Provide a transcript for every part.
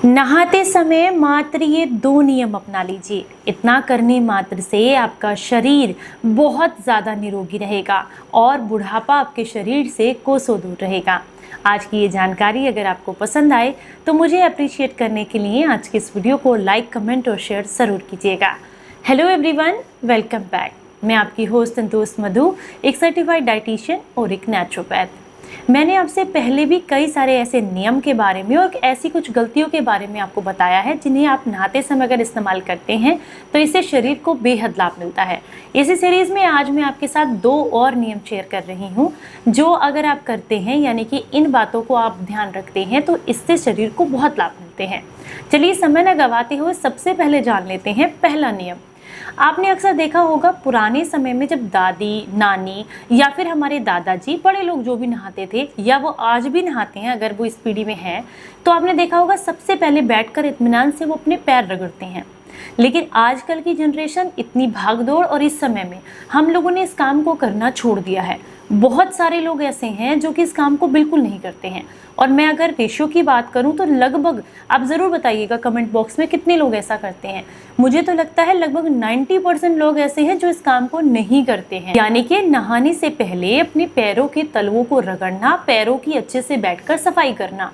नहाते समय मात्र ये 2 नियम अपना लीजिए। इतना करने मात्र से आपका शरीर बहुत ज़्यादा निरोगी रहेगा और बुढ़ापा आपके शरीर से कोसों दूर रहेगा। आज की ये जानकारी अगर आपको पसंद आए तो मुझे अप्रिशिएट करने के लिए आज की इस वीडियो को लाइक, कमेंट और शेयर ज़रूर कीजिएगा। Hello everyone, welcome back. मैं आपकी होस्ट संतोष मधु, एक सर्टिफाइड डाइटिशियन और एक नेचुरोपैथ। मैंने आपसे पहले भी कई सारे ऐसे नियम के बारे में और ऐसी कुछ गलतियों के बारे में आपको बताया है जिन्हें आप नहाते समय अगर इस्तेमाल करते हैं तो इससे शरीर को बेहद लाभ मिलता है। इसी सीरीज़ में आज मैं आपके साथ 2 और नियम शेयर कर रही हूँ जो अगर आप करते हैं, यानी कि इन बातों को आप ध्यान रखते हैं तो इससे शरीर को बहुत लाभ मिलते हैं। चलिए समय न गवाते हुए सबसे पहले जान लेते हैं पहला नियम। आपने अक्सर देखा होगा पुराने समय में जब दादी, नानी या फिर हमारे दादाजी, बड़े लोग जो भी नहाते थे या वो आज भी नहाते हैं अगर वो इस पीढ़ी में हैं, तो आपने देखा होगा सबसे पहले बैठकर इत्मीनान से वो अपने पैर रगड़ते हैं। लेकिन आजकल की जनरेशन इतनी भागदौड़ और इस समय में हम लोगों ने इस काम को करना छोड़ दिया है। बहुत सारे लोग ऐसे हैं जो कि इस काम को बिल्कुल नहीं करते हैं। और मैं अगर रेशियो की बात करूं तो लगभग, आप ज़रूर बताइएगा कमेंट बॉक्स में कितने लोग ऐसा करते हैं। मुझे तो लगता है लगभग 90% लोग ऐसे हैं जो इस काम को नहीं करते हैं, यानी कि नहाने से पहले अपने पैरों के तलवों को रगड़ना, पैरों की अच्छे से बैठकर सफाई करना।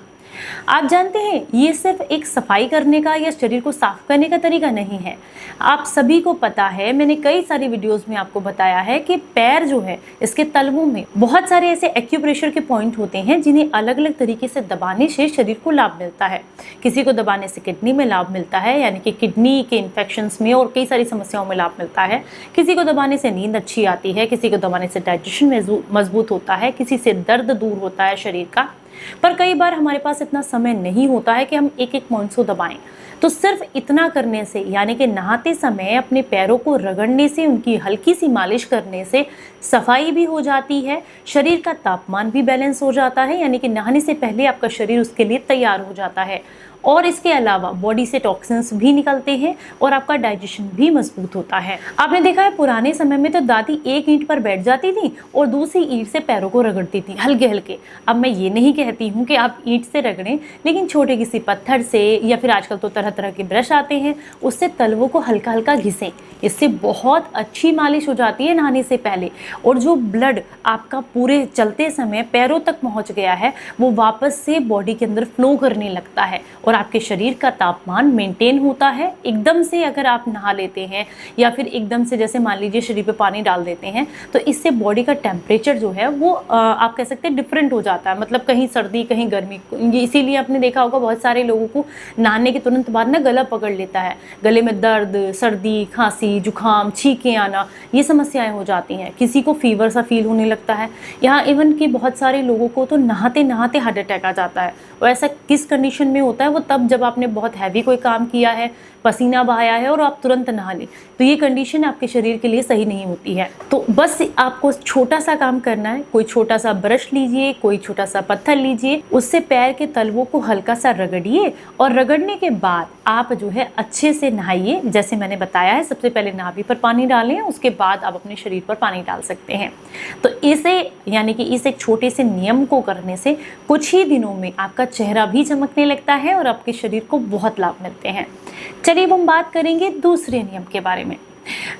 आप जानते हैं ये सिर्फ एक सफाई करने का या शरीर को साफ करने का तरीका नहीं है। आप सभी को पता है, मैंने कई सारी वीडियोस में आपको बताया है कि पैर जो है इसके तलवों में बहुत सारे ऐसे एक्यूप्रेशर के पॉइंट होते हैं जिन्हें अलग अलग तरीके से दबाने से शरीर को लाभ मिलता है। किसी को दबाने से किडनी में लाभ मिलता है, यानी कि किडनी के इन्फेक्शंस में और कई सारी समस्याओं में लाभ मिलता है। किसी को दबाने से नींद अच्छी आती है, किसी को दबाने से डाइजेशन मजबूत होता है, किसी से दर्द दूर होता है शरीर का। पर कई बार हमारे पास इतना समय नहीं होता है कि हम एक एक पॉइंट को दबाएं। तो सिर्फ इतना करने से, यानी कि नहाते समय अपने पैरों को रगड़ने से, उनकी हल्की सी मालिश करने से सफाई भी हो जाती है, शरीर का तापमान भी बैलेंस हो जाता है, यानी कि नहाने से पहले आपका शरीर उसके लिए तैयार हो जाता है। और इसके अलावा बॉडी से टॉक्सिन्स भी निकलते हैं और आपका डाइजेशन भी मजबूत होता है। आपने देखा है पुराने समय में तो दादी एक ईंट पर बैठ जाती थी और दूसरी ईंट से पैरों को रगड़ती थी हल्के हल्के। अब मैं ये नहीं कहती हूँ कि आप ईंट से रगड़ें, लेकिन छोटे किसी पत्थर से या फिर आजकल तो तरह तरह के ब्रश आते हैं, उससे तलवों को हल्का हल्का घिसें। इससे बहुत अच्छी मालिश हो जाती है नहाने से पहले। और जो ब्लड आपका पूरे चलते समय पैरों तक पहुँच गया है वो वापस से बॉडी के अंदर फ्लो करने लगता है और आपके शरीर का तापमान मेंटेन होता है। एकदम से अगर आप नहा लेते हैं या फिर एकदम से जैसे मान लीजिए शरीर पे पानी डाल देते हैं तो इससे बॉडी का टेम्परेचर जो है वो आप कह सकते हैं डिफरेंट हो जाता है, मतलब कहीं सर्दी कहीं गर्मी। इसीलिए आपने देखा होगा बहुत सारे लोगों को नहाने के तुरंत बाद ना गला पकड़ लेता है, गले में दर्द, सर्दी, खांसी, जुकाम, छींकें आना, ये समस्याएं हो जाती हैं। किसी को फीवर सा फील होने लगता है। यहाँ इवन कि बहुत सारे लोगों को तो नहाते नहाते हार्ट अटैक आ जाता है। और ऐसा किस कंडीशन में होता है? वो तब जब आपने बहुत हैवी कोई काम किया है, पसीना बहाया है और आप तुरंत नहा लें, तो ये कंडीशन आपके शरीर के लिए सही नहीं होती है। तो बस आपको छोटा सा काम करना है, कोई छोटा सा ब्रश लीजिए, कोई छोटा सा पत्थर लीजिए, उससे पैर के तलवों को हल्का सा रगड़िए और रगड़ने के बाद आप जो है अच्छे से नहाइए। जैसे मैंने बताया है, सबसे पहले नाभि पर पानी डालें, उसके बाद आप अपने शरीर पर पानी डाल सकते हैं। तो इसे, यानी कि इस एक छोटे से नियम को करने से कुछ ही दिनों में आपका चेहरा भी चमकने लगता है और आपके शरीर को बहुत लाभ मिलते हैं। चलिए अब हम बात करेंगे दूसरे नियम के बारे में।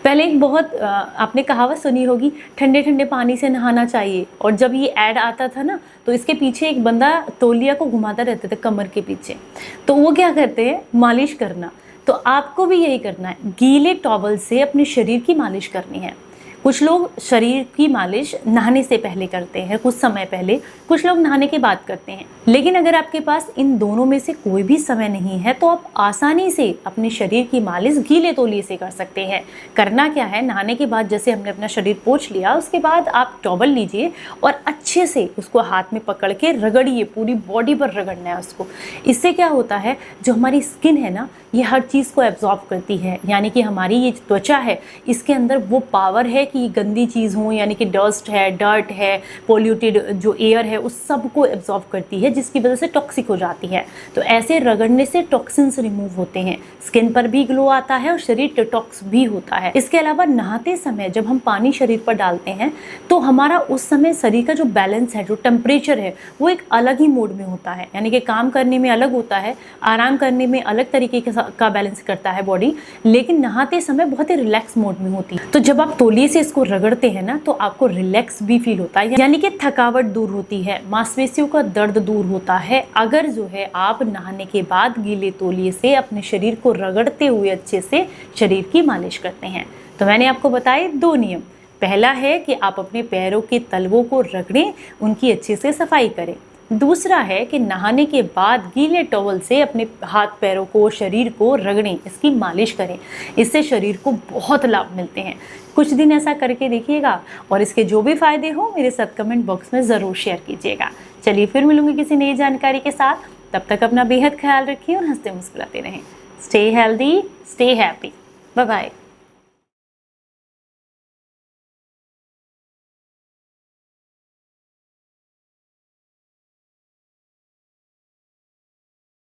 पहले एक बहुत आपने कहावत सुनी होगी, ठंडे ठंडे पानी से नहाना चाहिए। और जब ये ऐड आता था ना तो इसके पीछे एक बंदा तौलिया को घुमाता रहता था कमर के पीछे। तो वो क्या करते हैं, मालिश करना। तो आपको भी यही करना है, गीले टॉवल से अपने शरीर की मालिश करनी है। कुछ लोग शरीर की मालिश नहाने से पहले करते हैं, कुछ समय पहले, कुछ लोग नहाने के बाद करते हैं। लेकिन अगर आपके पास इन दोनों में से कोई भी समय नहीं है तो आप आसानी से अपने शरीर की मालिश गीले तौलिए से कर सकते हैं। करना क्या है, नहाने के बाद जैसे हमने अपना शरीर पोंछ लिया, उसके बाद आप टॉवल लीजिए और अच्छे से उसको हाथ में पकड़ के रगड़िए, पूरी बॉडी पर रगड़ना है उसको। इससे क्या होता है, जो हमारी स्किन है ना, ये हर चीज़ को एब्जॉर्ब करती है, यानी कि हमारी ये त्वचा है, इसके अंदर वो पावर है कि कि ये गंदी चीज़ हो, यानी कि डस्ट है, डर्ट है, पोल्यूटेड जो एयर है, उस सब को एब्जॉर्ब करती है, जिसकी वजह से टॉक्सिक हो जाती है। तो ऐसे रगड़ने से टॉक्सिन्स रिमूव होते हैं, स्किन पर भी ग्लो आता है और शरीर डिटॉक्स भी होता है। इसके अलावा नहाते समय जब हम पानी शरीर पर डालते हैं तो हमारा उस समय शरीर का जो बैलेंस है, जो टेम्परेचर है, वो एक अलग ही मोड में होता है, यानी कि काम करने में अलग होता है, आराम करने में अलग तरीके का बैलेंस करता है बॉडी, लेकिन नहाते समय बहुत ही रिलैक्स मोड में होती है। तो जब आप तौलिए से इसको रगड़ते हैं ना, तो आपको रिलैक्स भी फील होता है, यानी कि थकावट दूर होती है, मांसपेशियों का दर्द दूर होता है, अगर जो है आप नहाने के बाद गीले तौलिए से अपने शरीर को रगड़ते हुए अच्छे से शरीर की मालिश करते हैं। तो मैंने आपको बताए 2 नियम। पहला है कि आप अपने पैरों के तलवों को रगड़ें, उनकी अच्छे से सफाई करें। दूसरा है कि नहाने के बाद गीले टॉवल से अपने हाथ पैरों को, शरीर को रगड़ें, इसकी मालिश करें। इससे शरीर को बहुत लाभ मिलते हैं। कुछ दिन ऐसा करके देखिएगा और इसके जो भी फायदे हो मेरे साथ कमेंट बॉक्स में ज़रूर शेयर कीजिएगा। चलिए फिर मिलूंगी किसी नई जानकारी के साथ। तब तक अपना बेहद ख्याल रखिए और हंसते मुस्कुराते रहें। Stay healthy, stay happy. Bye bye.